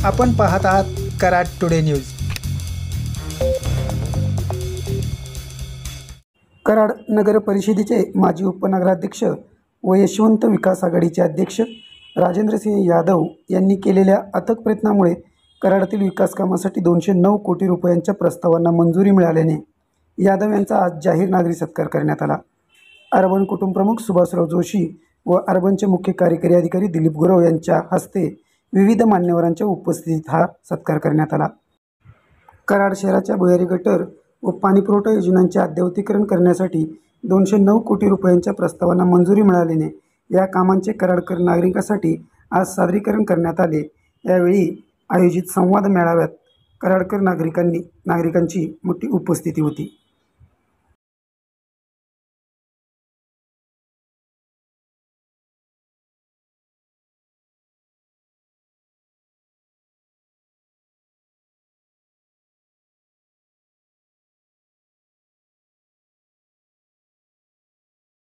आपण पाहत आहात कराड टुडे न्यूज। कराड नगर परिषदेचे माजी उपनगराध्यक्ष व यशवंत विकास आघाडीचे अध्यक्ष राजेंद्रसिंह यादव यांनी केलेल्या अथक प्रयत्नामुळे कराडातील विकास कामासाठी 209 कोटी रुपयांच्या प्रस्तावांना मंजुरी मिळाल्याने यादव यांचा आज जाहीर नागरी सत्कार करण्यात आला। अर्बन कुटुंब प्रमुख सुभाषराव जोशी व अर्बनचे मुख्य कार्यकारी अधिकारी दिलीप गुरव यांच्या हस्ते विविध मान्यवरांच्या उपस्थितीत हा सत्कार करण्यात आला। कराड शहराच्या भुयारी गटर व पाणीपुरवठा योजनांचे अद्ययावतीकरण करण्यासाठी 209 कोटी रुपयांच्या प्रस्तावांना मंजुरी मिळाल्याने या कामांचे कराडकर नागरिकांसाठी आज सादरीकरण करण्यात आले। यावेळी आयोजित संवाद मेळाव्यात कराडकर नागरिकांची मोठी उपस्थिती होती।